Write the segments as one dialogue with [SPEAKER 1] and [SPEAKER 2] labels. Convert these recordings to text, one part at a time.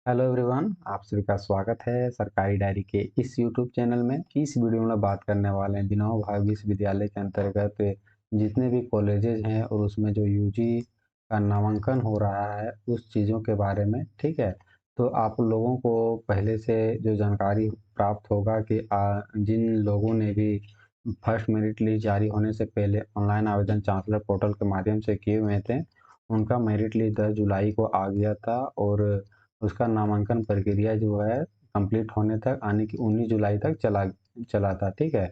[SPEAKER 1] Hello everyone, आप सभी का स्वागत है सरकारी डायरी के इस यूट्यूब चैनल में। इस वीडियो में बात करने वाले हैं विनोबा भावे विश्वविद्यालय के अंतर्गत जितने भी कॉलेजेस हैं और उसमें जो यूजी का नामांकन हो रहा है उस चीज़ों के बारे में। ठीक है, तो आप लोगों को पहले से जो जानकारी प्राप्त होगा कि जिन लोगों ने भी फर्स्ट मेरिट लिस्ट जारी होने से पहले ऑनलाइन आवेदन चांसलर पोर्टल के माध्यम से किए हुए थे, उनका मेरिट लिस्ट 10 जुलाई को आ गया था और उसका नामांकन प्रक्रिया जो है कंप्लीट होने तक आने की 19 जुलाई तक चला चला था। ठीक है,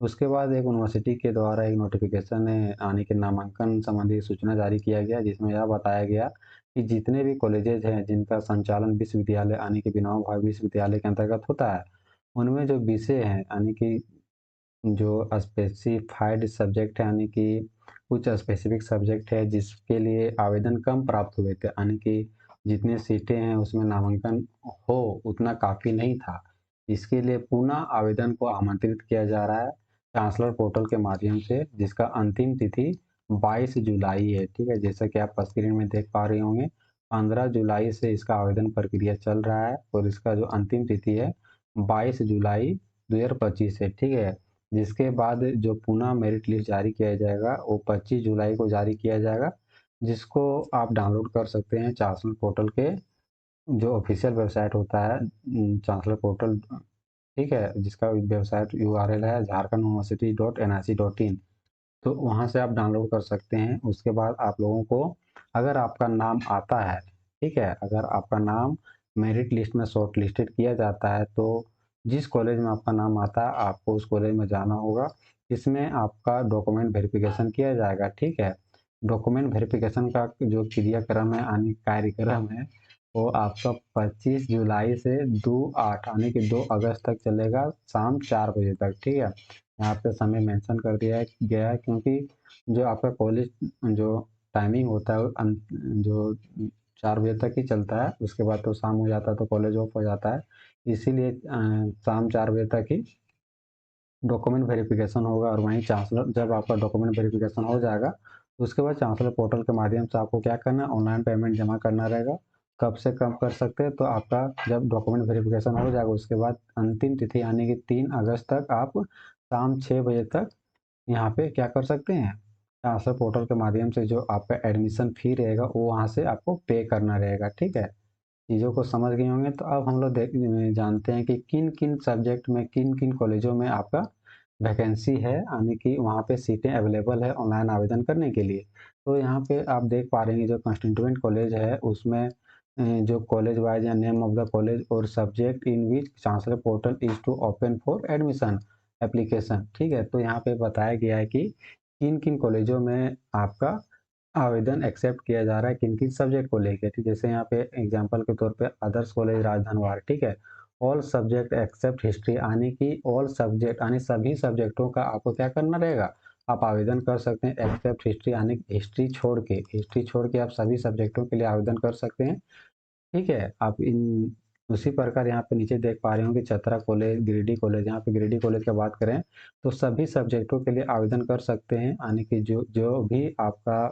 [SPEAKER 1] उसके बाद एक यूनिवर्सिटी के द्वारा एक नोटिफिकेशन आने के नामांकन संबंधी सूचना जारी किया गया, जिसमें यह बताया गया कि जितने भी कॉलेजेज हैं जिनका संचालन विश्वविद्यालय यानी कि विनोबा भावे विश्वविद्यालय के अंतर्गत होता है, उनमें जो विषय हैं यानी कि जो स्पेसिफाइड सब्जेक्ट है यानी कि कुछ स्पेसिफिक सब्जेक्ट है जिसके लिए आवेदन कम प्राप्त हुए थे, यानी कि जितने सीटें हैं उसमें नामांकन हो उतना काफ़ी नहीं था। इसके लिए पुनः आवेदन को आमंत्रित किया जा रहा है चांसलर पोर्टल के माध्यम से, जिसका अंतिम तिथि 22 जुलाई है। ठीक है, जैसा कि आप स्क्रीन में देख पा रहे होंगे, 15 जुलाई से इसका आवेदन प्रक्रिया चल रहा है और इसका जो अंतिम तिथि है 22 जुलाई 2025 है। ठीक है, जिसके बाद जो पुनः मेरिट लिस्ट जारी किया जाएगा वो 25 जुलाई को जारी किया जाएगा, जिसको आप डाउनलोड कर सकते हैं चांसलर पोर्टल के जो ऑफिशियल वेबसाइट होता है चांसलर पोर्टल। ठीक है, जिसका वेबसाइट यूआरएल है jharkhand university.nic.in। तो वहाँ से आप डाउनलोड कर सकते हैं। उसके बाद आप लोगों को अगर आपका नाम आता है, ठीक है, अगर आपका नाम मेरिट लिस्ट में शॉर्ट लिस्टेड किया जाता है तो जिस कॉलेज में आपका नाम आता है आपको उस कॉलेज में जाना होगा। इसमें आपका डॉक्यूमेंट वेरिफिकेशन किया जाएगा। ठीक है, डॉक्यूमेंट वेरिफिकेशन का जो क्रियाक्रम है यानी कार्यक्रम है वो आपका 25 जुलाई से 2/8 यानी कि 2 अगस्त तक चलेगा, शाम 4 बजे तक। ठीक है, यहाँ पे समय मेंशन कर दिया गया है क्योंकि जो आपका कॉलेज जो टाइमिंग होता है वो जो 4 बजे तक ही चलता है, उसके बाद तो शाम हो जाता है तो कॉलेज ऑफ हो जाता है। इसीलिए शाम 4 बजे तक ही डॉक्यूमेंट वेरिफिकेशन होगा और वहीं चांसलर जब आपका डॉक्यूमेंट वेरिफिकेशन हो जाएगा तो उसके बाद चांसलर पोर्टल के माध्यम से आपको क्या करना है, ऑनलाइन पेमेंट जमा करना रहेगा। कब से कब कर सकते हैं, तो आपका जब डॉक्यूमेंट वेरिफिकेशन हो जाएगा उसके बाद अंतिम तिथि यानी कि 3 अगस्त तक आप शाम 6 बजे तक यहाँ पे क्या कर सकते हैं, ट्रांसफर पोर्टल के माध्यम से जो आपका एडमिशन फ़ी रहेगा वो वहाँ से आपको पे करना रहेगा। ठीक है, चीज़ों को समझ गए होंगे। तो अब हम लोग जानते हैं कि किन किन सब्जेक्ट में किन किन कॉलेजों में आपका वैकेंसी है यानी कि वहाँ पे सीटें अवेलेबल है ऑनलाइन आवेदन करने के लिए। तो यहाँ पे आप देख पा रहे हैं जो कंस्टिट्यूएंट कॉलेज है उसमें जो कॉलेज वाइज या नेम ऑफ द कॉलेज और subject in which chancellor portal is to open for admission application. ठीक है, तो यहाँ पे बताया गया है कि किन किन कॉलेजों में आपका आवेदन एक्सेप्ट किया जा रहा है किन किन सब्जेक्ट को लेके। ठीक, जैसे यहाँ पे एग्जांपल के तौर पे आदर्श कॉलेज राजधनवार। ठीक है, ऑल सब्जेक्ट एक्सेप्ट हिस्ट्री यानी कि ऑल सब्जेक्ट यानी सभी सब्जेक्टों का आपको क्या करना रहेगा, आप आवेदन कर सकते हैं। एक्सेप्ट हिस्ट्री यानी हिस्ट्री छोड़ के आप सभी सब्जेक्टों के लिए आवेदन कर सकते हैं। ठीक है, आप इन उसी प्रकार यहाँ पे नीचे देख पा रहे होंगे चतरा कॉलेज, गिरिडीह कॉलेज। यहाँ पे गिरिडीह कॉलेज की बात करें तो सभी सब्जेक्टों के लिए आवेदन कर सकते हैं, यानी कि जो जो भी आपका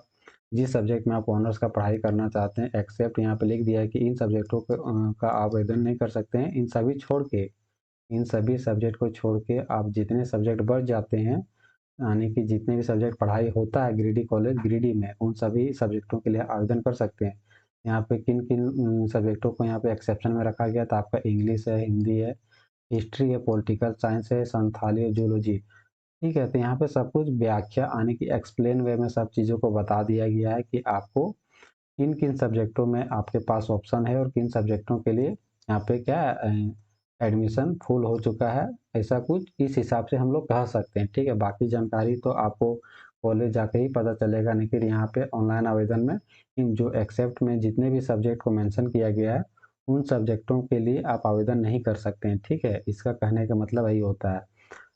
[SPEAKER 1] जिस सब्जेक्ट में आप ऑनर्स का पढ़ाई करना चाहते हैं, एक्सेप्ट यहाँ पे लिख दिया है कि इन सब्जेक्टों का आवेदन नहीं कर सकते हैं। इन सभी सब्जेक्ट को छोड़ के आप जितने सब्जेक्ट बच जाते हैं, यानी कि जितने भी सब्जेक्ट पढ़ाई होता है गिरिडीह कॉलेज गिरिडीह में, उन सभी सब्जेक्टों के लिए आवेदन कर सकते हैं। यहाँ पे किन किन सब्जेक्टों को यहाँ पे एक्सेप्शन में रखा गया, तो आपका इंग्लिश है, हिंदी है, हिस्ट्री है, पॉलिटिकल साइंस है, संथाली और जूलॉजी। ठीक है, तो यहाँ पे सब कुछ व्याख्या यानी कि एक्सप्लेन वे में सब चीज़ों को बता दिया गया है कि आपको किन किन सब्जेक्टों में आपके पास ऑप्शन है और किन सब्जेक्टों के लिए यहाँ पे क्या एडमिशन फुल हो चुका है। ऐसा कुछ इस हिसाब से हम लोग कह सकते हैं। ठीक है, बाकी जानकारी तो आपको कॉलेज जाके ही पता चलेगा, लेकिन यहाँ पे ऑनलाइन आवेदन में इन जो एक्सेप्ट में जितने भी सब्जेक्ट को मेंशन किया गया है उन सब्जेक्टों के लिए आप आवेदन नहीं कर सकते हैं। ठीक है, इसका कहने का मतलब यही होता है।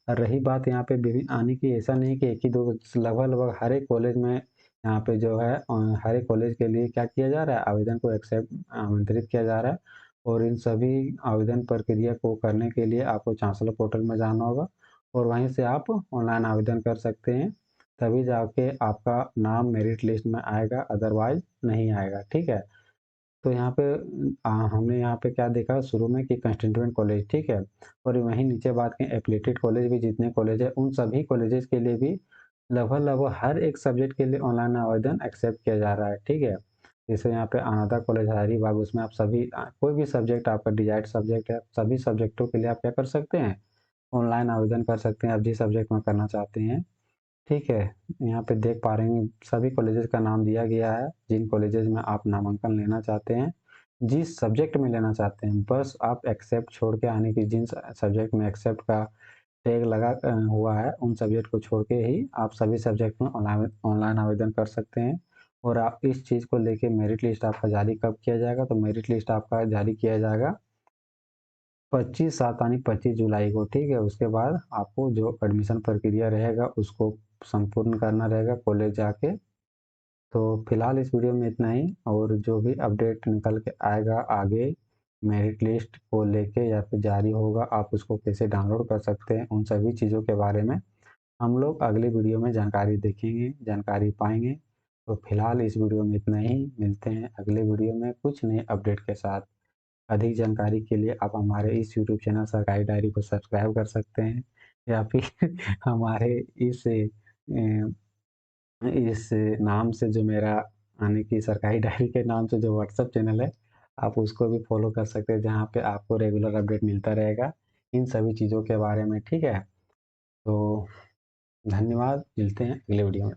[SPEAKER 1] और रही बात यहाँ पे विभिन्न आने की, ऐसा नहीं कि एक ही दो, लगभग लगभग हर एक कॉलेज में यहाँ पे जो है हर एक कॉलेज के लिए क्या किया जा रहा है, आवेदन को एक्सेप्ट आमंत्रित किया जा रहा है। और इन सभी आवेदन प्रक्रिया को करने के लिए आपको चांसलर पोर्टल में जाना होगा और वहीं से आप ऑनलाइन आवेदन कर सकते हैं, तभी जाके आपका नाम मेरिट लिस्ट में आएगा, अदरवाइज नहीं आएगा। ठीक है, तो यहाँ पे हमने यहाँ पे क्या देखा शुरू में कि कंस्टिट्यूएंट कॉलेज, ठीक है? और वहीं नीचे बात करें एफिलिएटेड कॉलेज भी जितने कॉलेज हैं, उन सभी कॉलेजेस के लिए भी लगभग-लगभग हर एक सब्जेक्ट के लिए ऑनलाइन आवेदन एक्सेप्ट किया जा रहा है, ठीक है? जैसे यहाँ पे अनाथा कॉलेज हजारीबाग, उसमें आप सभी कोई भी सब्जेक्ट आपका डिज़ायर्ड सब्जेक्ट है, सभी सब्जेक्टों के लिए आप क्या कर सकते हैं? ऑनलाइन आवेदन कर सकते हैं, आप जिस सब्जेक्ट में करना चाहते हैं, ठीक है? यहाँ पे देख पा रहे हैं सभी कॉलेजेस का नाम दिया गया है, जिन कॉलेजेस में आप नामांकन लेना चाहते हैं, जिस सब्जेक्ट में लेना चाहते हैं, बस आप एक्सेप्ट छोड़ के आने की जिन सब्जेक्ट में एक्सेप्ट का टैग लगा हुआ है, उन सब्जेक्ट को छोड़ के ही आप सभी सब्जेक्ट में ऑनलाइन आवेदन कर सकते हैं। और आप इस चीज़ को लेके मेरिट लिस्ट आपका जारी कब किया जाएगा? तो मेरिट लिस्ट आपका जारी किया जाएगा 25/7 यानी 25 जुलाई को, ठीक है? उसके बाद आपको जो एडमिशन प्रक्रिया रहेगा उसको संपूर्ण करना रहेगा कॉलेज जाके। तो फिलहाल इस वीडियो में इतना ही, और जो भी अपडेट निकल के आएगा आगे मेरिट लिस्ट को लेके या फिर जारी होगा, आप उसको कैसे डाउनलोड कर सकते हैं, उन सभी चीज़ों के बारे में हम लोग अगली वीडियो में जानकारी देखेंगे, जानकारी पाएँगे। तो फिलहाल इस वीडियो में इतना ही, मिलते हैं अगले वीडियो में कुछ नए अपडेट के साथ। अधिक जानकारी के लिए आप हमारे इस यूट्यूब चैनल सरकारी डायरी को सब्सक्राइब कर सकते हैं, या फिर हमारे इस नाम से जो मेरा यानी कि सरकारी डायरी के नाम से जो व्हाट्सएप चैनल है, आप उसको भी फॉलो कर सकते हैं, जहाँ पे आपको रेगुलर अपडेट मिलता रहेगा इन सभी चीज़ों के बारे में, ठीक है? तो धन्यवाद, मिलते हैं अगले वीडियो में।